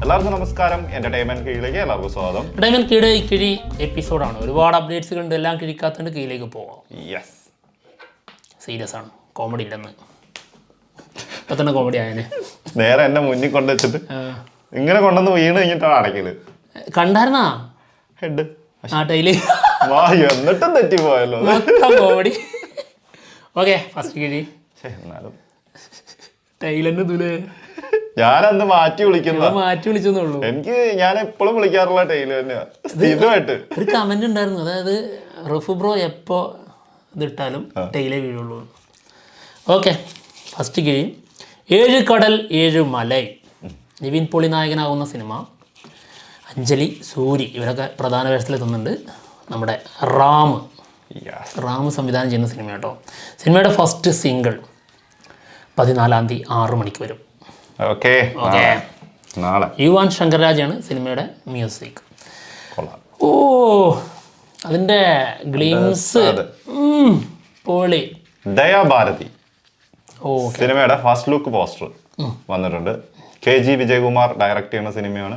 എല്ലാവർക്കും നമസ്കാരം. എന്റർടൈൻമെന്റ് കീഴിലേക്ക് എല്ലാവർക്കും സ്വാഗതം. എന്റർടൈൻമെന്റ് കീഴ് കിഴി എപ്പിസോഡാണ്. ഒരുപാട് അപ്ഡേറ്റ്സ് ഉണ്ട്. എല്ലാം കിഴിക്കാത്തതുകൊണ്ട് കീഴിലേക്ക് പോവാം. യെസ്, സീരിയസ് ആണ്, കോമഡി ഇല്ലെന്ന്. ഇപ്പൊ തന്നെ കോമഡി ആയനെ. നേരെ എന്നെ മുന്നിൽ കൊണ്ടുവച്ചിട്ട് ഇങ്ങനെ കൊണ്ടുവന്ന് വീണ് കഴിഞ്ഞിട്ടാണ് അടയ്ക്കല്. കണ്ടായിരുന്നാ ഹെഡ് നാട്ടയില് എന്നിട്ടും തെറ്റിപ്പോയല്ലോ. കോമഡി. ഓക്കെ, ഫസ്റ്റ് കിഴി. എന്നാലും ടൈലന്റ് ദുലേ ഞാനന്ന് മാറ്റി വിളിച്ചെന്നുള്ളൂ. ഞാൻ എപ്പോഴും വിളിക്കാറുള്ള ടൈല് തന്നെയാ സ്ഥിരമായിട്ട്. ഒരു കമന്റ് ഉണ്ടായിരുന്നു, അതായത് റഫു ബ്രോ എപ്പോ ഇതിട്ടാലും ടൈലേ വീഴുള്ളൂ. ഓക്കെ, ഫസ്റ്റ് കിഴി. 7 കടൽ 7 മലൈ. നിവിൻ പോളി നായകനാകുന്ന സിനിമ. അഞ്ജലി, സൂരി ഇവരൊക്കെ പ്രധാന വേഷത്തിലെത്തുന്നുണ്ട്. നമ്മുടെ റാം സംവിധാനം ചെയ്യുന്ന സിനിമ കേട്ടോ. സിനിമയുടെ ഫസ്റ്റ് സിംഗിൾ 14-ാം തീയതി 6 മണിക്ക് വരും. ഓക്കെ, നാളെ. യുവാൻ ശങ്കർ രാജാണ് സിനിമയുടെ മ്യൂസിക്. ഓ, അതിൻ്റെ ഗ്ലിംസ് പൊളി. ദയാഭാരതി സിനിമയുടെ ഫസ്റ്റ് ലുക്ക് പോസ്റ്റർ വന്നിട്ടുണ്ട്. KG വിജയകുമാർ ഡയറക്റ്റ് ചെയ്യുന്ന സിനിമയാണ്.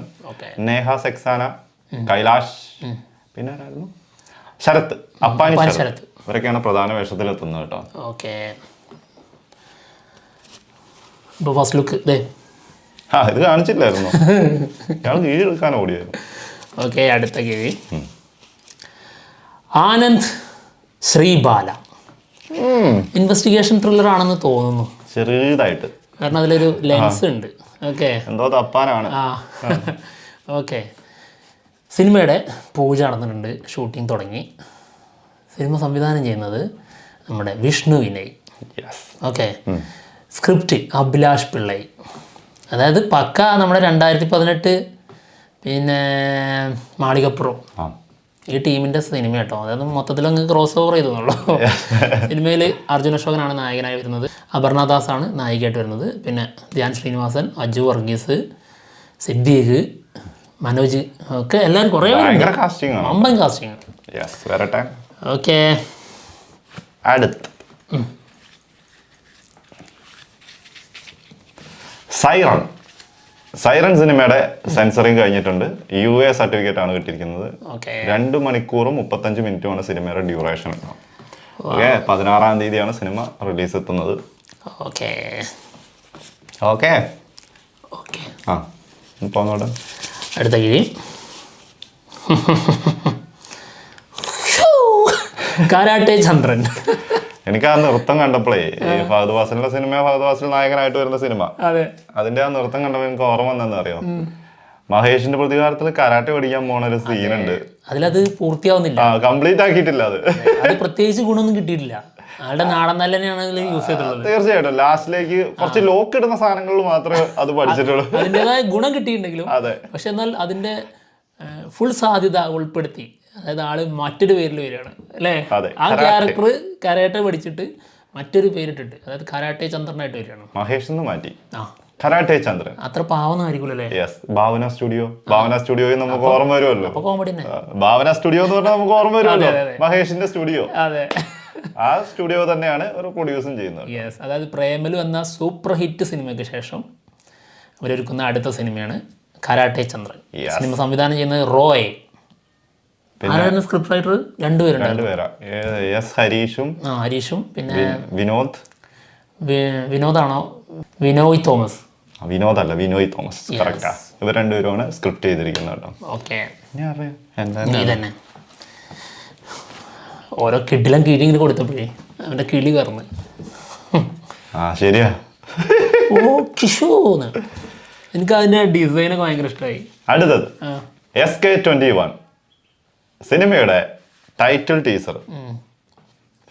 നേഹ സെക്സാന, കൈലാഷ്, പിന്നെ ശരത്, അപ്പാനി ശരത് ഇവരൊക്കെയാണ് പ്രധാന വേഷത്തിലെത്തുന്നത് കേട്ടോ. ഓക്കെ, ഇപ്പോൾ ഫസ്റ്റ് ലുക്ക് ഇത് കാണിച്ചില്ലായിരുന്നു. ഇയാൾ കീഴെടുക്കാൻ ഓടിയായിരുന്നു. ഓക്കെ, അടുത്ത കിഴി. ആനന്ദ് ശ്രീബാല. ഇൻവെസ്റ്റിഗേഷൻ ത്രില്ലർ ആണെന്ന് തോന്നുന്നു ചെറുതായിട്ട്, കാരണം അതിലൊരു ലെൻസ് ഉണ്ട്. ഓക്കെ, എന്തോ തപ്പാനാണ്. ഓക്കെ, സിനിമയുടെ പൂജ നടന്നിട്ടുണ്ട്, ഷൂട്ടിംഗ് തുടങ്ങി. സിനിമ സംവിധാനം ചെയ്യുന്നത് നമ്മുടെ വിഷ്ണു വിനയ്. Okay, script Abhilash Pillai. അതായത് പക്ക നമ്മുടെ 2018 പിന്നെ മാളികപ്പുറം ഈ ടീമിൻ്റെ സിനിമ കേട്ടോ. അതായത് മൊത്തത്തിലങ്ങ് ക്രോസ് ഓവർ ചെയ്തെന്നുള്ളൂ. സിനിമയിൽ അർജുൻ അശോകനാണ് നായകനായി വരുന്നത്. അപർണദാസാണ് നായികയായിട്ട് വരുന്നത്. പിന്നെ ധ്യാൻ ശ്രീനിവാസൻ, അജു വർഗീസ്, സിദ്ദീഖ്, മനോജ് ഒക്കെ എല്ലാവരും കുറേ അമ്പൻ കാസ്റ്റിംഗ്. ഓക്കെ, അടുത്ത് സൈറൺ സിനിമയുടെ സെൻസറിങ് കഴിഞ്ഞിട്ടുണ്ട്. UA സർട്ടിഫിക്കറ്റ് ആണ് കിട്ടിയിരിക്കുന്നത്. 2 മണിക്കൂറും 35 മിനിറ്റുമാണ് സിനിമയുടെ ഡ്യൂറേഷൻ. 16-ാം തീയതിയാണ് സിനിമ റിലീസ് എത്തുന്നത്. ഓക്കെ ഓക്കെ ആ പോന്നോട്ടെ. അടുത്ത കിഴി. കാരാട്ടെ ചന്ദ്രൻ. എനിക്ക് ആ നൃത്തം കണ്ടപ്പോഴേ ഫഹദ് ഫാസിലിന്റെ സിനിമ, ഫഹദ് ഫാസിൽ നായകനായിട്ട് വരുന്ന സിനിമ, അതിന്റെ ആ നൃത്തം കണ്ടപ്പോൾ എനിക്ക് ഓർമ്മ വന്നെന്ന് അറിയോ, മഹേഷിന്റെ പ്രതികാരത്തിൽ കരാട്ടെ പഠിക്കാൻ പോണ ഒരു സീനുണ്ട്. അതിലത് പൂർത്തിയാവുന്നില്ല, കംപ്ലീറ്റ് ആക്കിയിട്ടില്ല. അത് പ്രത്യേകിച്ച് ഗുണമൊന്നും കിട്ടിയിട്ടില്ല. ആളുടെ നാടൻ തന്നെയാണ് യൂസ് ചെയ്തിട്ടുള്ളത്. തീർച്ചയായിട്ടും ലാസ്റ്റിലേക്ക് കുറച്ച് ലോക്ക് ഇടുന്ന സാധനങ്ങളിൽ മാത്രമേ അത് പഠിച്ചിട്ടുള്ളൂ. അതിൻ്റെതായ ഗുണം കിട്ടിയിട്ടുണ്ടെങ്കിലും പക്ഷെ എന്നാൽ അതിന്റെ ഫുൾ സാധ്യത ഉൾപ്പെടുത്തി. അതായത് ആള് മറ്റൊരു പേരിൽ വരികയാണ് അല്ലേ. ആ ക്യാരക്ടർ കരാട്ടെ പഠിച്ചിട്ട് മറ്റൊരു പേരിട്ടിട്ട്, അതായത് കരാട്ടെ ചന്ദ്രനായിട്ട് വരികയാണ്. മഹേഷ് മാറ്റി കരാട്ടെ ചന്ദ്രൻ. അത്ര പാവൊന്നും ആയിരിക്കില്ലല്ലേ. ഭാവന സ്റ്റുഡിയോയിൽ നമുക്ക് ഓർമ്മ വരുമല്ലോ. കോമഡി ഭാവന സ്റ്റുഡിയോ എന്ന് പറഞ്ഞാൽ നമുക്ക് ഓർമ്മ വരുമല്ലോ, മഹേഷിന്റെ സ്റ്റുഡിയോ. അതെ, ആ സ്റ്റുഡിയോ തന്നെയാണ് ഒരു പ്രൊഡ്യൂസും ചെയ്യുന്നത്. അതായത് പ്രേമലു എന്ന സൂപ്പർ ഹിറ്റ് സിനിമയ്ക്ക് ശേഷം അവരൊരുക്കുന്ന അടുത്ത സിനിമയാണ് കരാട്ടെ ചന്ദ്രൻ. സിനിമ സംവിധാനം ചെയ്യുന്നത് റോയ്. സ്ക്രിപ്റ്റ് റൈറ്റർ രണ്ടുപേരുണ്ട്. ഹരീഷും പിന്നെ വിനോദാണോ, വിനോയ് തോമസ്. വിനോദല്ല, വിനോയ് തോമസ്. കറക്റ്റാ. ഇവർ രണ്ടുപേരുമാണ് സ്ക്രിപ്റ്റ് ചെയ്തിരിക്കുന്നത്. ഓക്കെ, തന്നെ ഓരോ കിടിലം കിഴി ഇങ്ങനെ കൊടുത്തപ്പോഴേ അവന്റെ കിളി കറന്ന്. ശരിയാ. ഓ കിഷോന്ന്, എനിക്ക് അതിന്റെ ഡിസൈനൊക്കെ ഭയങ്കര ഇഷ്ടമായി. അടുത്തത് SK21 സിനിമയുടെ ടൈറ്റിൽ ടീസർ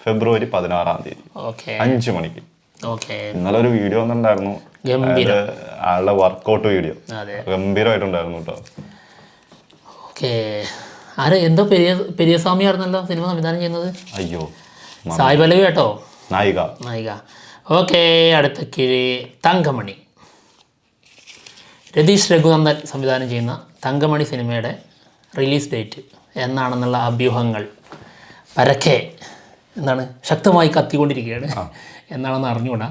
ഫെബ്രുവരി 16-ാം തീയതി 5 മണിക്ക്. ഇന്നലെ ഒരു വീഡിയോ ഒന്നുണ്ടായിരുന്നു, ആളുടെ വർക്കൗട്ട് വീഡിയോ. ഗംഭീരമായിട്ടുണ്ടായിരുന്നു കേട്ടോ. ഓക്കെ, എന്തോ പെരിയസ്വാമി ആയിരുന്നല്ലോ സിനിമ സംവിധാനം ചെയ്യുന്നത്. അയ്യോ, സായ് പല്ലവി കേട്ടോ, നായിക. ഓക്കെ, അടുത്ത കിഴി. തങ്കമണി. രതീഷ് രഘുനന്ദൻ സംവിധാനം ചെയ്യുന്ന തങ്കമണി സിനിമയുടെ റിലീസ് ഡേറ്റ് എന്നാണെന്നുള്ള അഭ്യൂഹങ്ങൾ പരക്കെ ശക്തമായി കത്തിക്കൊണ്ടിരിക്കുകയാണ്. എന്നാണെന്ന് അറിഞ്ഞുകൂടാ.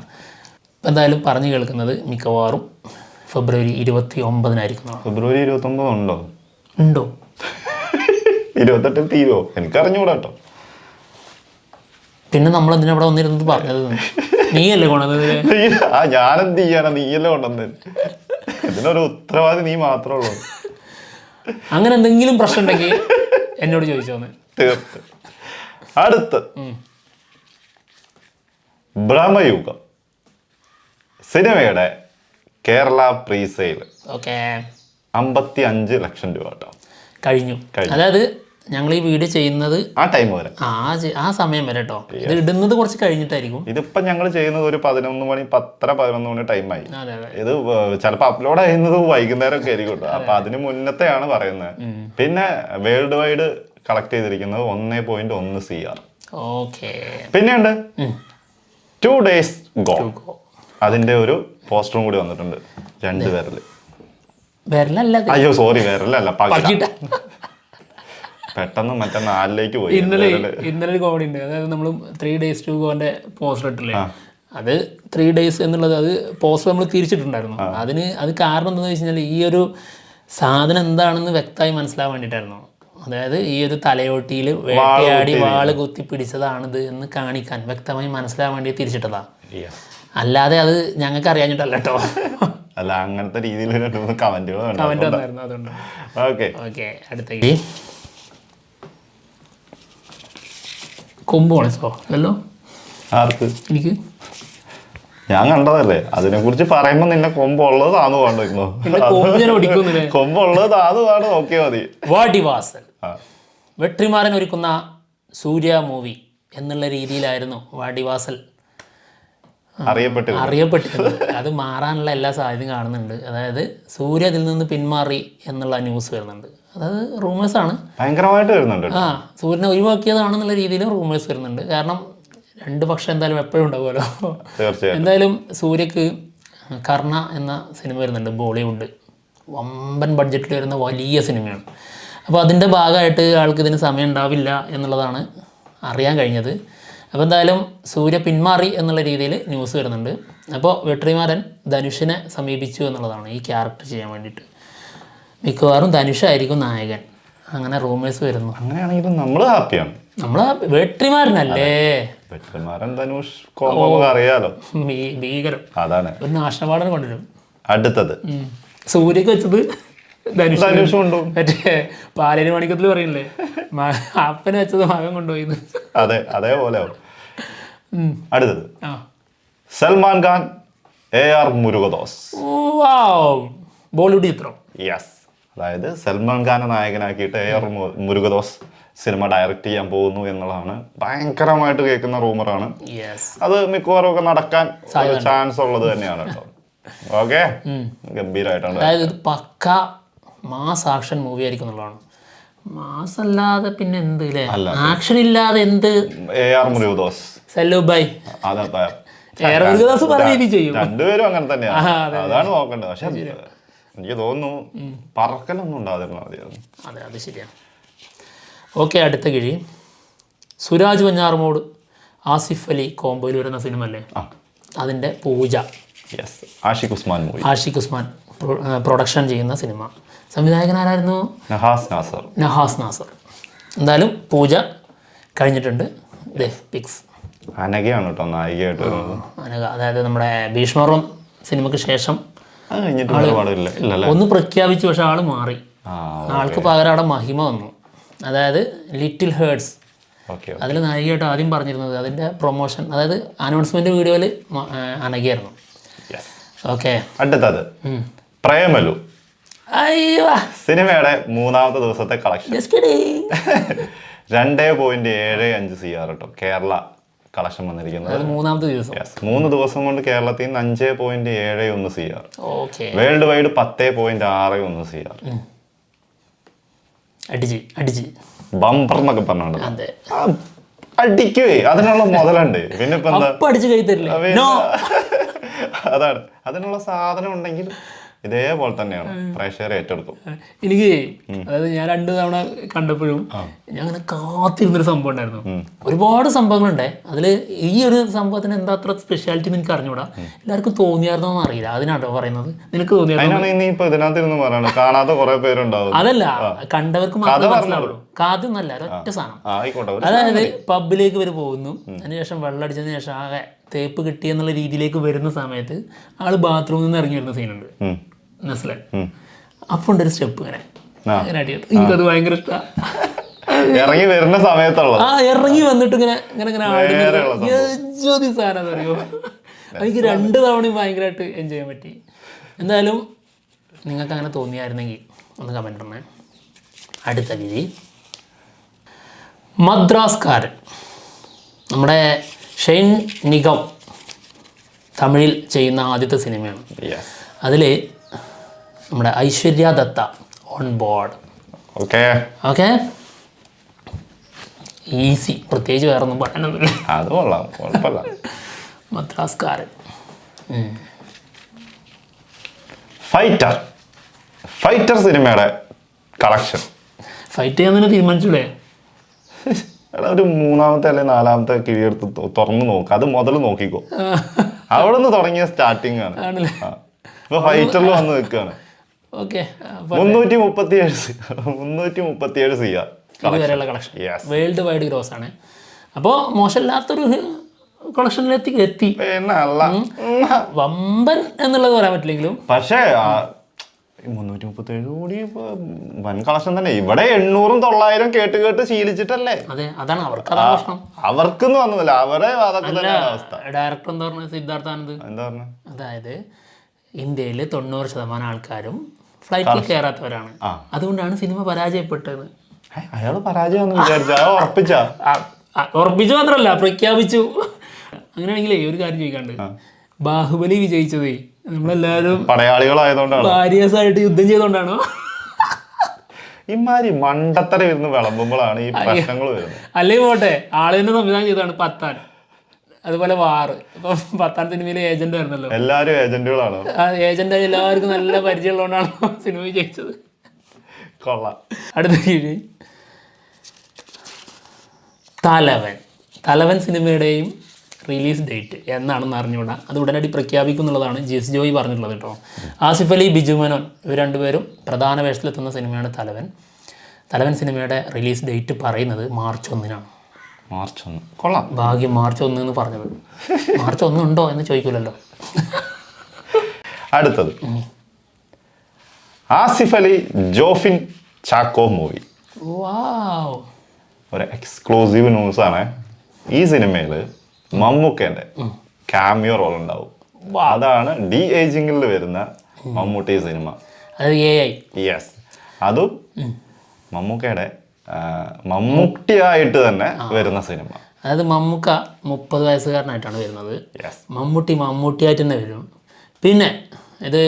എന്തായാലും പറഞ്ഞു കേൾക്കുന്നത് മിക്കവാറും ഫെബ്രുവരി 29 ഫെബ്രുവരി 29 ഉണ്ടോ? ഉണ്ടോ? 28 തീരുമോ? എനിക്കറിഞ്ഞൂടാ കേട്ടോ. പിന്നെ നമ്മൾ എന്തിനാ ഇവിടെ വന്നിരുന്നത് പറഞ്ഞത്? നീയല്ലേ കൊണ്ടത്? ഞാനെന്ത് ചെയ്യാനാ, നീയല്ലേ കൊണ്ടുവന്നത്. ഇതിനൊരു ഉത്തരവാദി നീ മാത്രമേ ഉള്ളൂ. അങ്ങനെ എന്തെങ്കിലും പ്രശ്നം ഉണ്ടെങ്കിൽ എന്നോട് ചോദിച്ചോന്ന്. തീർത്ത്. അടുത്ത് ബ്രഹ്മയുഗം സിനിമയുടെ കേരള പ്രീ സെയിൽ ഓക്കെ 55 ലക്ഷം രൂപ കേട്ടോ. കഴിഞ്ഞു. അതായത് ഞങ്ങൾ ഈ വീഡിയോ ചെയ്യുന്നത് ആ ടൈം വരെ, ആ സമയം വരെ കേട്ടോ. ഇത് ഇടുന്നത് കുറച്ച് കഴിഞ്ഞിട്ടായിരിക്കും. ഇതിപ്പോ ഞങ്ങൾ ചെയ്യുന്നത് ഒരു 11 മണി 10-11 മണി ടൈമായി. അതെ അതെ. ഇത് ചിലപ്പോ അപ്ലോഡ് ചെയ്യുന്നത് വൈകുന്നേരം ഒക്കെ ആയിരിക്കും കേട്ടോ. അപ്പൊ അതിന് മുന്നത്തെയാണ് പറയുന്നത്. പിന്നെ വേൾഡ് വൈഡ് കളക്ട് ചെയ്തിരിക്കുന്നത് 1.1 CR. ഓക്കെ. പിന്നെയുണ്ട് 2 days go. അതിന്റെ ഒരു പോസ്റ്ററും കൂടി വന്നിട്ടുണ്ട്. 2 വിരല്. വിരലല്ല, അയ്യോ സോറി, വിരലല്ല, പകിട. പെട്ടെന്ന് മറ്റേ 4ലേക്ക് പോയി. ഇന്നലെ ഒരു കോമഡി ഉണ്ട്. അതായത് നമ്മൾ 3 days to goന്റെ പോസ്റ്റർ ഇട്ടില്ലേ, അത് 3 days എന്നുള്ളത് അത് പോസ്റ്റർ നമ്മൾ തിരിച്ചിട്ടുണ്ടായിരുന്നു. അത് കാരണം എന്താണെന്ന് വെച്ച് കഴിഞ്ഞാൽ ഈ ഒരു സാധനം എന്താണെന്ന് വ്യക്തമായി മനസ്സിലാവാൻ വേണ്ടിയിട്ടായിരുന്നു. അതായത് ഈ ഒരു തലയോട്ടിയിൽ വേട്ടയാടി വാള് കുത്തി പിടിച്ചതാണിത് എന്ന് കാണിക്കാൻ വ്യക്തമായി മനസ്സിലാവാൻ വേണ്ടി തിരിച്ചിട്ടതാ. അല്ലാതെ അത് ഞങ്ങൾക്ക് അറിയാഞ്ഞിട്ടല്ല കേട്ടോ. അല്ല, അങ്ങനത്തെ രീതിയിൽ കമന്റ് വന്നായിരുന്നു. അതുകൊണ്ട് ഓക്കെ. അടുത്ത കൊമ്പ് ഓണിസോ അല്ലല്ലോ ആർക്ക്? എനിക്ക്. ഞാൻ കണ്ടതല്ലേ, അതിനെ കുറിച്ച് പറയുമ്പോ നിന്നെ കൊമ്പുള്ളത് താന്നു പാണ്ടിരുന്നു. കൊമ്പുള്ളത് താന്നു പാണ്ട് നോക്കിയാൽ മതി. വാടിവാസൽ വെട്രിമാരൻ ഒരുക്കുന്ന സൂര്യ മൂവി എന്നുള്ള രീതിയിലായിരുന്നു വാടിവാസൽ അറിയപ്പെട്ടിരുന്നത്. അത് മാറാനുള്ള എല്ലാ സാധ്യതയും കാണുന്നുണ്ട്. അതായത് സൂര്യ അതിൽ നിന്ന് പിന്മാറി എന്നുള്ള ന്യൂസ് വരുന്നുണ്ട്. അതായത് റൂമേഴ്സാണ്, ഭയങ്കരമായിട്ട് വരുന്നുണ്ട്. സൂര്യനെ ഒഴിവാക്കിയതാണെന്നുള്ള രീതിയിലും റൂമേഴ്സ് വരുന്നുണ്ട്. കാരണം 2 പക്ഷം എന്തായാലും എപ്പോഴും ഉണ്ടാവുമല്ലോ. എന്തായാലും സൂര്യക്ക് കർണ എന്ന സിനിമ വരുന്നുണ്ട്, ബോളിവുഡ് വമ്പൻ ബഡ്ജറ്റിൽ വരുന്ന വലിയ സിനിമയാണ്. അപ്പോൾ അതിൻ്റെ ഭാഗമായിട്ട് ആൾക്ക് ഇതിന് സമയം ഉണ്ടാവില്ല എന്നുള്ളതാണ് അറിയാൻ കഴിഞ്ഞത്. അപ്പോൾ എന്തായാലും സൂര്യ പിന്മാറി എന്നുള്ള രീതിയിൽ ന്യൂസ് വരുന്നുണ്ട്. അപ്പോൾ വെട്രിമാരൻ ധനുഷിനെ സമീപിച്ചു എന്നുള്ളതാണ് ഈ ക്യാരക്ടർ ചെയ്യാൻ വേണ്ടിയിട്ട്. മിക്കവാറും ധനുഷായിരിക്കും നായകൻ, അങ്ങനെ റൂമേഴ്സ് വരുന്നു. അങ്ങനെയാണെങ്കിലും നമ്മൾ ഹാപ്പിയാണ്. നമ്മൾ വെട്രിമാരനല്ലേ, വെട്രിമാരൻ ധനുഷ് അറിയാലോ, ഭീകരം. അതാണ് ഒരു നാഷണൽ അവാർഡിന് കൊണ്ടുവരും. അടുത്തത് സൂര്യക്ക് വെച്ചത് ധനുഷ് കൊണ്ടു. മറ്റേ പാലേരി മണിക്കത്തിൽ പറയില്ലേ, അപ്പനെ വെച്ചത് മകൻ കൊണ്ടുപോയി. അതെ, അതേപോലെ. അടുത്തത് സൽമാൻ ഖാൻ AR മുരുകദോസ് ബോളിവുഡ് ചിത്രം. യെസ്, അതായത് സൽമാൻ ഖാനെ നായകനാക്കിയിട്ട് AR മുരുകദോസ് സിനിമ ഡയറക്റ്റ് ചെയ്യാൻ പോകുന്നു എന്നുള്ളതാണ് ഭയങ്കരമായിട്ട് കേൾക്കുന്ന റൂമറാണ്. അത് മിക്കവാറും ഒക്കെ നടക്കാൻ ചാൻസ് ഉള്ളത് തന്നെയാണ് കേട്ടോ. ഓക്കെ, ഗംഭീരമായിട്ടാണ്. അതായത് പക്ക മാസ് ആക്ഷൻ മൂവി ആയിരിക്കും എന്നുള്ളതാണ്. മാസ് അല്ലാതെ പിന്നെ എന്ത് അല്ലേ, ആക്ഷൻ ഇല്ലാതെ എന്ത്. AR മുരുകദോസ്, സല്ലൂബായ്, AR മുരുകദോസ് പല രീതിയിൽ ചെയ്യും. രണ്ടുപേരും അങ്ങനെ തന്നെയാണ്, അതാണ് നോക്കേണ്ടത്. പക്ഷെ എനിക്ക് തോന്നുന്നു പറക്കലൊന്നും ഉണ്ടാകുന്ന മതിയായിരുന്നു. അതെ, അത് ശരിയാണ്. ഓക്കെ, അടുത്ത കിഴി സുരാജ് വെഞ്ഞാറമൂട് ആസിഫ് അലി കോംബോയിൽ വരുന്ന സിനിമ അല്ലേ, അതിൻ്റെ പൂജ. ആഷിഖ് ഉസ്മാൻ പ്രൊഡക്ഷൻ ചെയ്യുന്ന സിനിമ. സംവിധായകൻ ആരായിരുന്നു? നഹാസ് നാസർ. എന്തായാലും പൂജ കഴിഞ്ഞിട്ടുണ്ട്. പിക്സ് അനഘയാണ് കേട്ടോ നായികയായിട്ട് വരുന്നത്. അനഘ, അതായത് നമ്മുടെ ഭീഷ്മറും സിനിമയ്ക്ക് ശേഷം ഒന്ന് പ്രഖ്യാപിച്ചു, പക്ഷെ ആള് മാറി. ആൾക്ക് പകരം അവിടെ മഹിമ വന്നു. അതായത് ലിറ്റിൽ ഹേർട്സ്, അതിൽ നായികയായിട്ട് ആദ്യം പറഞ്ഞിരുന്നത് അതിൻ്റെ പ്രൊമോഷൻ, അതായത് അനൗൺസ്മെന്റ് വീഡിയോയിൽ അനഘയായിരുന്നു. ഓക്കെ, അടുത്തത് പ്രേമലു സിനിമയുടെ 3ാമത്തെ ദിവസത്തെ കളക്ഷൻ 2.75 CR കേട്ടോ. കേരള കളക്ഷൻ വന്നിരിക്കുന്നത് 3ാമത്തെ ദിവസം. 3 ദിവസം കൊണ്ട് കേരളത്തിൽ നിന്ന് 5.71 CR. World wide 10.61 CR. അടിച്ച് ബമ്പർ എന്നൊക്കെ പറഞ്ഞോണ്ട് അടിക്കുവേ, അതിനുള്ള മുതലുണ്ട്. പിന്നെ ഇപ്പൊ എന്താ, അതാണ്, അതിനുള്ള സാധനം ഉണ്ടെങ്കിൽ ഇതേപോലെ തന്നെയാണ് പ്രേക്ഷകരെ ഏറ്റെടുക്കും. എനിക്ക് അതായത് ഞാൻ 2 തവണ കണ്ടപ്പോഴും ഞാൻ അങ്ങനെ കാത്തിരുന്നൊരു സംഭവം ഉണ്ടായിരുന്നു. ഒരുപാട് സംഭവങ്ങളുണ്ട് അതിൽ. ഈ ഒരു സംഭവത്തിന് എന്താ അത്ര സ്പെഷ്യാലിറ്റി എനിക്ക് അറിഞ്ഞൂടാ. എല്ലാവർക്കും തോന്നിയായിരുന്നോന്ന് അറിയില്ല. അതിനാട്ടോ പറയുന്നത്. നിനക്ക് തോന്നിയായിരുന്നു? കാണാത്ത കുറെ പേരുണ്ടാവും. അതല്ല, കണ്ടവർക്ക് മാത്രമേ മനസ്സിലാവുള്ളൂ. കാതൊന്നല്ല, ഒറ്റ സാധനം. അതായത് പബ്ബിലേക്ക് ഇവർ പോകുന്നു, അതിനുശേഷം വെള്ളം അടിച്ചതിന് ശേഷം ആകെ തേപ്പ് കിട്ടിയെന്നുള്ള രീതിയിലേക്ക് വരുന്ന സമയത്ത് ആള് ബാത്റൂമിൽ നിന്ന് ഇറങ്ങി വരുന്ന സീനുണ്ട്, മനസ്സിലായി? അപ്പൊ ഉണ്ട് ഒരു സ്റ്റെപ്പ് ഇങ്ങനെ അങ്ങനെ അടിയത്. എനിക്കത് ഭയങ്കര ഇഷ്ടമാണ്. ഇറങ്ങി വരുന്ന സമയത്തുള്ള ഇറങ്ങി വന്നിട്ട് ഇങ്ങനെ ഇങ്ങനെ ഇങ്ങനെ ആടുന്ന സാധനം അറിയോ. എനിക്ക് 2 തവണയും ഭയങ്കരമായിട്ട് എൻജോയ് ചെയ്യാൻ പറ്റി. എന്തായാലും നിങ്ങൾക്ക് അങ്ങനെ തോന്നിയായിരുന്നെങ്കിൽ ഒന്ന് കമൻറ്റ് ഇടണേ. അടുത്ത വിധി മദ്രാസ്കാരൻ. നമ്മുടെ ഷെയ്ൻ നിഗം തമിഴിൽ ചെയ്യുന്ന ആദ്യത്തെ സിനിമയാണ്. അതിൽ നമ്മുടെ Aishwarya Dutta on board. Okay, easy, പ്രത്യേകിച്ച് വേറെ ഒന്നും പറയാനൊന്നുമില്ല. അത് കൊള്ളാം, കുഴപ്പമില്ല. മദ്രാസ്കാരൻ. ഫൈറ്റർ സിനിമയുടെ കളക്ഷൻ ഫൈറ്റ് ചെയ്യാൻ തന്നെ തീരുമാനിച്ചൂടെ? ഒരു 3ാമത്തെ അല്ലെങ്കിൽ 4ാമത്തെ കിഴിയെടുത്ത് തുറന്നു നോക്കുക. അത് മുതൽ നോക്കിക്കോ. അവിടെ നിന്ന് തുടങ്ങിയ സ്റ്റാർട്ടിങ് ആണ്. ഇപ്പൊ ഫൈറ്ററിൽ വന്ന് നിൽക്കുകയാണ്. 337 CR ഇതുവരെയുള്ള കളക്ഷൻ വേൾഡ് വൈഡ് ഗ്രോസ് ആണ്. അപ്പോൾ മോശമില്ലാത്തൊരു കളക്ഷനിലെത്തി. വമ്പൻ എന്നുള്ളത് പറയാൻ പറ്റില്ലെങ്കിലും പക്ഷേ 337 കോടി വൻ കളക്ഷൻ തന്നെ. ഇവിടെ 800ഉം 900 കേട്ട് ശീലിച്ചിട്ടല്ലേ. അതെ, അതാണ് അവർക്കെന്ന് വന്നതല്ല, അവരെ അവസ്ഥ. ഡയറക്ടർ എന്താ പറഞ്ഞത്? സിദ്ധാർത്ഥ ആനന്ദ് എന്താ പറഞ്ഞ? അതായത് ഇന്ത്യയിൽ 90% ആൾക്കാരും ഫ്ലൈറ്റിൽ കയറാത്തവരാണ്. അതുകൊണ്ടാണ് സിനിമ പരാജയപ്പെട്ടത്. അയാള് പരാജയം ഉറപ്പിച്ചു മാത്രമല്ല, പ്രഖ്യാപിച്ചു. അങ്ങനെയാണെങ്കിലേ ഒരു കാര്യം ചോദിക്കാണ്ട്, ബാഹുബലി വിജയിച്ചതേ നമ്മളെല്ലാരും പടയാളികളായതുകൊണ്ടാണ്, വാരിയേഴ്സായിട്ട് യുദ്ധം ചെയ്തോണ്ടാണോ? ഇമാരി മണ്ടത്തര ഇരുന്ന് വിളമ്പുമ്പോഴാണ് ഈ പ്രശ്നങ്ങൾ വരുന്നത്. അല്ലെങ്കിൽ പോട്ടെ, ആള് തന്നെ സംവിധാനം ചെയ്തതാണ് പത്താൻ, അതുപോലെ വാറ്. ഇപ്പൊ പത്താൻ സിനിമയിലെ ഏജന്റ് ആയിരുന്നല്ലോ. എല്ലാരും ഏജന്റുകളാണ്. ഏജന്റ് എല്ലാവർക്കും നല്ല പരിചയമുള്ളതുകൊണ്ടാണ് സിനിമ വിജയിച്ചത്. കൊള്ളാം. അടുത്ത കീഴ് തലവൻ സിനിമയുടെയും റിലീസ് ഡേറ്റ് എന്നാണെന്ന് അറിഞ്ഞുകൂടാ. അത് ഉടനടി പ്രഖ്യാപിക്കും എന്നുള്ളതാണ് ജിസ് ജോയി പറഞ്ഞിട്ടുള്ളത് കേട്ടോ. ആസിഫ് അലി, ബിജു മേനോൻ ഇവർ രണ്ടുപേരും പ്രധാന വേഷത്തിലെത്തുന്ന സിനിമയാണ് തലവൻ സിനിമയുടെ റിലീസ് ഡേറ്റ് പറയുന്നത് മാർച്ച് 1 മാർച്ച് 1. കൊള്ളാം. ഭാഗ്യം മാർച്ച് 1 എന്ന് പറഞ്ഞത്. മാർച്ച് 1 ഉണ്ടോ എന്ന് ചോദിക്കൂലല്ലോ. അടുത്തത് ആസിഫ് അലി ജോഫിൻ ചാക്കോ മൂവി. ഒരു എക്സ്ക്ലൂസീവ് ന്യൂസ് ആണ്. ഈ സിനിമയിൽ മമ്മൂക്കേന്റെ കാമിയോ റോൾ ഉണ്ടാവും. അതാണ് ഡി ഏജിംഗിൽ വരുന്ന മമ്മൂട്ടി സിനിമ. യെസ്, അതും മമ്മൂക്കയുടെ മമ്മൂട്ടിയായിട്ട് തന്നെ വരുന്ന സിനിമ. അതായത് മമ്മൂക്ക 30 വയസ്സുകാരനായിട്ടാണ് വരുന്നത്. മമ്മൂട്ടിയായിട്ട് തന്നെ വരും. പിന്നെ ഇത്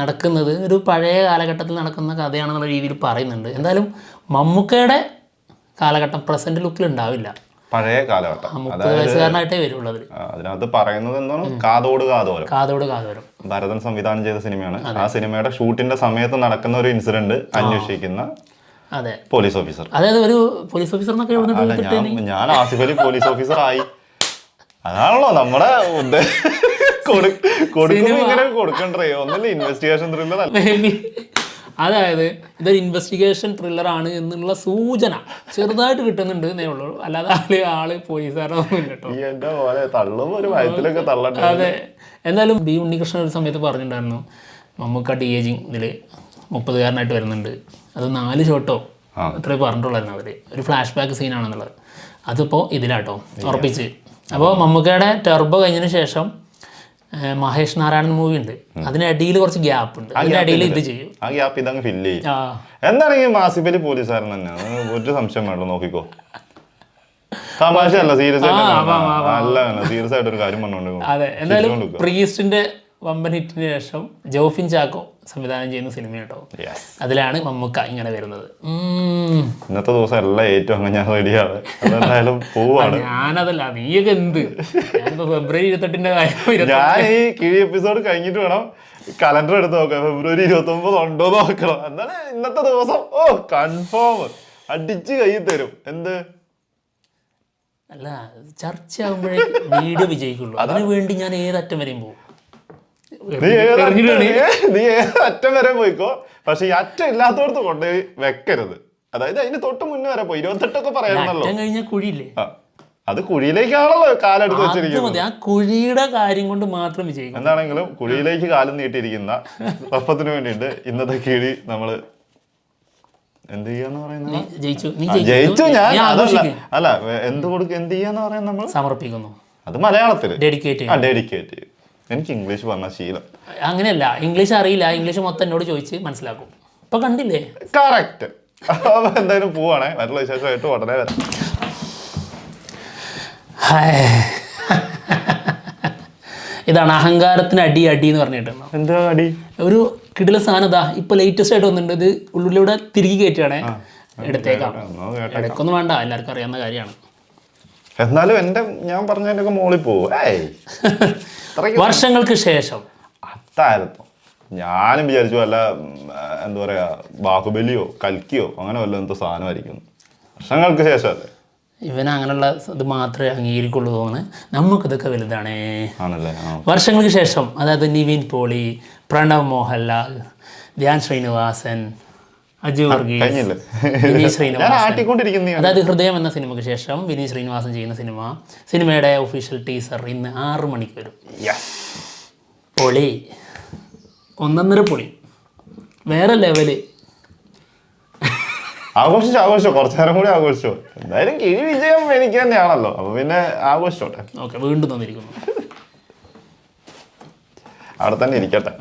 നടക്കുന്നത് ഒരു പഴയ കാലഘട്ടത്തിൽ നടക്കുന്ന കഥയാണെന്നുള്ള രീതിയിൽ പറയുന്നുണ്ട്. എന്തായാലും മമ്മൂക്കയുടെ കാലഘട്ടം പ്രസന്റ് ലുക്കിൽ ഉണ്ടാവില്ല, പഴയ കാലഘട്ടം. 30 വയസ്സുകാരനായിട്ടേ വരുള്ളൂ. അതിനകത്ത് പറയുന്നത് എന്താണ്? കാതോട് കാതോരം ഭരതൻ സംവിധാനം ചെയ്ത സിനിമയാണ്. ആ സിനിമയുടെ ഷൂട്ടിന്റെ സമയത്ത് നടക്കുന്ന ഒരു ഇൻസിഡന്റ് അന്വേഷിക്കുന്ന പോലീസ് ഓഫീസർ. അതായത് ഒരു പോലീസ് ഓഫീസർ ഞാൻ ആസിഫ് അലി പോലീസ് ഓഫീസർ ആയി. അതാണല്ലോ നമ്മുടെ കൊടുക്കണ്ടേ. ഒന്നല്ല ഇൻവെസ്റ്റിഗേഷൻ ത്രില്ലർ അല്ല. അതായത് ഇതൊരു ഇൻവെസ്റ്റിഗേഷൻ ത്രില്ലറാണ് എന്നുള്ള സൂചന ചെറുതായിട്ട് കിട്ടുന്നുണ്ട് എന്നേ ഉള്ളൂ. അല്ലാതെ ആള് പോലീസുകാരൊന്നും ഇല്ല കേട്ടോ. അതെ. എന്തായാലും ബി ഉണ്ണികൃഷ്ണൻ ഒരു സമയത്ത് പറഞ്ഞിട്ടുണ്ടായിരുന്നു മമ്മൂക്ക ഡി ഏജിങ് ഇതിൽ 30കാരനായിട്ട് വരുന്നുണ്ട്. അത് 4 ഷോട്ടോ അത്രേ പറഞ്ഞിട്ടുള്ളായിരുന്നു അവർ. ഒരു ഫ്ലാഷ് ബാക്ക് സീനാണെന്നുള്ളത്. അതിപ്പോൾ ഇതിലാട്ടോ ഉറപ്പിച്ച്. അപ്പോൾ മമ്മൂക്കയുടെ ടെർബോ കഴിഞ്ഞതിന് ശേഷം മഹേഷ് നാരായണൻ മൂവി ഉണ്ട്, അതിനിടയിൽ കുറച്ച് ഗ്യാപ്പ് ഉണ്ട്. അതിനിടയിൽ ഇത് ചെയ്യും. ആ ഗ്യാപ്പ് ഇതങ്ങ് ഫില്ല് ചെയ്യും. എന്താണെങ്കിൽ ആസിഫ് അലി പോലീസുകാരൻ തന്നെയാണ്, ഒരു സംശയം വേണ്ട. നോക്കിക്കോ, തമാശയല്ല, സീരിയസ് ആയിട്ട് ഒരു കാര്യം പറഞ്ഞോണ്ട്. അതെ. എന്തായാലും പ്രീസ്റ്റിന്റെ വമ്പൻ ഹിറ്റിന് ശേഷം ജോഫിൻ ചാക്കോ സംവിധാനം ചെയ്യുന്ന സിനിമ കേട്ടോ. അതിലാണ് മമ്മൂക്ക ഇങ്ങനെ വരുന്നത്. ഇന്നത്തെ ദിവസം എല്ലാം ഏറ്റവും ഞാൻ റെഡിയാണ്. എന്തായാലും പോവാണ്. ഞാനതല്ല, നീയൊക്കെ എന്ത് ഫെബ്രുവരി 28 കാര്യം. ഞാൻ ഈ കിഴി എപ്പിസോഡ് കഴിഞ്ഞിട്ട് വേണം കലണ്ടർ എടുത്ത് നോക്കാം. ഫെബ്രുവരി 29 ഉണ്ടോ നോക്കണം. എന്താണ് ഇന്നത്തെ ദിവസം. കൺഫേം അടിച്ച് കൈ തരും. എന്ത് അല്ല, ചർച്ചയാകുമ്പോഴേ വീഡിയോ വിജയിക്കുള്ളൂ. അതിനു വേണ്ടി ഞാൻ ഏതറ്റം വരെയും പോകും. നീ അറ്റം വരെ പോയിക്കോ, പക്ഷെ ഈ അറ്റം ഇല്ലാത്തടത്ത് കൊണ്ടുപോയി വെക്കരുത്. അതായത് അതിന് തൊട്ട് മുന്നേ വരെ പോയി 28 പറയാണല്ലോ. കഴിഞ്ഞ കുഴിയില്ലേ, അത് കുഴിയിലേക്കാണല്ലോ കാലെടുത്ത് വെച്ചിരിക്കുന്നത്. ആ കുഴിയുടെ കാര്യം കൊണ്ട് മാത്രം വിജയിക്കും. എന്താണെങ്കിലും കുഴിയിലേക്ക് കാലം നീട്ടിയിരിക്കുന്ന സർപ്പത്തിന് വേണ്ടിയിട്ട് ഇന്നത്തെ കിഴി നമ്മള് എന്ത് ചെയ്യാന്ന് പറയുന്നത്, ജയിച്ചു ഞാൻ. അല്ല എന്ത് ചെയ്യാന്ന് പറയുന്നത് നമ്മൾ സമർപ്പിക്കുന്നു. അത് മലയാളത്തില് ഡെഡിക്കേറ്റ്. എനിക്ക് ഇംഗ്ലീഷ് പറഞ്ഞ ശീലം അങ്ങനെയല്ല. ഇംഗ്ലീഷ് അറിയില്ല, ഇംഗ്ലീഷ് മൊത്തം എന്നോട് ചോദിച്ച് മനസ്സിലാക്കും. ഇപ്പൊ കണ്ടില്ലേ? കറക്റ്റ്. എന്തായാലും പോവാണേ, മറ്റുള്ള വിശേഷമായിട്ട് ഉടനെ വരാം. ഇതാണ് അഹങ്കാരത്തിന് അടി എന്ന് പറഞ്ഞിട്ടുണ്ടോ? എന്താ അടി? ഒരു കിടില സാധനം ഇതാ ഇപ്പൊ ലേറ്റസ്റ്റ് ആയിട്ട് വന്നിട്ടുണ്ട്. ഇത് ഉള്ളിലൂടെ തിരികെ കയറ്റുകയാണേ. എടുത്തേക്കാം, ഇടയ്ക്കൊന്നും വേണ്ട, എല്ലാവർക്കും അറിയാവുന്ന കാര്യമാണ്. എന്നാലും ഞാൻ പറഞ്ഞതിന്റെ മോളിൽ പോവും. വർഷങ്ങൾക്ക് ശേഷം അത്തായിരുന്നു ഞാനും വിചാരിച്ചു വല്ല എന്താ പറയാ ബാഹുബലിയോ കൽക്കിയോ അങ്ങനെ വല്ല എന്തോ സാധനമായിരിക്കും. വർഷങ്ങൾക്ക് ശേഷം അല്ലേ ഇവൻ അങ്ങനെയുള്ള ഇത് മാത്രമേ അംഗീകരിക്കുള്ളൂ തോന്നുന്നത്. നമുക്കിതൊക്കെ വലുതാണേ. ആണല്ലേ? വർഷങ്ങൾക്ക് ശേഷം, അതായത് നിവിൻ പോളി, പ്രണവ് മോഹൻലാൽ, ധ്യാൻ ശ്രീനിവാസൻ, അജു വർഗീസ്, വിനീത് ശ്രീനിവാസൻ, അതായത് ഹൃദയം എന്ന സിനിമയ്ക്ക് ശേഷം വിനീത് ശ്രീനിവാസൻ ചെയ്യുന്ന സിനിമയുടെ ഒഫീഷ്യൽ ടീസർ ഇന്ന് 6 മണിക്ക് വരും. പൊളി, 1.5 പൊളി, വേറെ ലെവല്. ആഘോഷിച്ചു, കുറച്ചു നേരം കൂടി ആഘോഷിച്ചു. എന്തായാലും കിഴി വിജയം എനിക്ക് തന്നെയാണല്ലോ, അപ്പൊ പിന്നെ ആഘോഷിച്ചോട്ടെ. ഓക്കെ, വീണ്ടും തന്നിരിക്കുന്നു. അവിടെ തന്നെ ഇരിക്കട്ടെ.